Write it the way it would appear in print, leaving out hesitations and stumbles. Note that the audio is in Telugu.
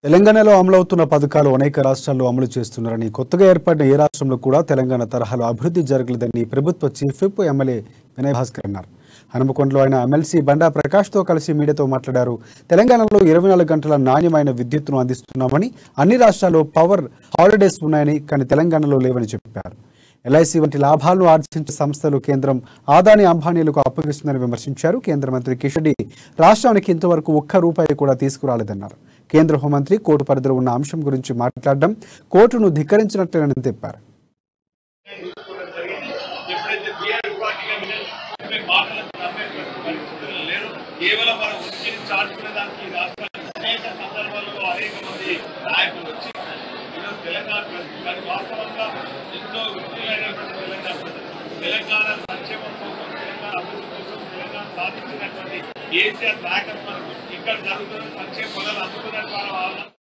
తెలంగాణలో అమలవుతున్న పథకాలు అనేక రాష్ట్రాల్లో అమలు చేస్తున్నారని కొత్తగా ఏర్పడిన ఏ రాష్ట్రంలో కూడా తెలంగాణ తరహాలో అభివృద్ధి జరగలేదని ప్రభుత్వ chief whip MLA Vinay Bhaskar అన్నారు. హనుమకొండలో ఆయన ఎమ్మెల్సీ బండా ప్రకాష్తో కలిసి మీడియాతో మాట్లాడారు. తెలంగాణలో 24 గంటల నాణ్యమైన విద్యుత్తును అందిస్తున్నామని, అన్ని రాష్ట్రాల్లో పవర్ హాలిడేస్ ఉన్నాయని, కానీ తెలంగాణలో లేవని చెప్పారు. ఎల్ఐసి వంటి లాభాలను ఆర్జించే సంస్థలు కేంద్రం ఆదాని అంబానీలకు అప్పగిస్తుందని విమర్శించారు. కేంద్ర మంత్రి కిషన్ రెడ్డి రాష్ట్రానికి ఇంతవరకు ₹1 కూడా తీసుకురాలేదన్నారు. కేంద్ర హోంమంత్రి కోర్టు పరిధిలో ఉన్న అంశం గురించి మాట్లాడడం కోర్టును ధిక్కరించినట్లేనని చెప్పారు. తెలంగాణ సంక్షేమం కోసం, తెలంగాణ అభివృద్ధి కోసం, తెలంగాణ సాధించినటువంటి కేసీఆర్ నాయకత్వం ఇక్కడ జరుగుతున్న సంక్షేమ పదాలు అందుకున్న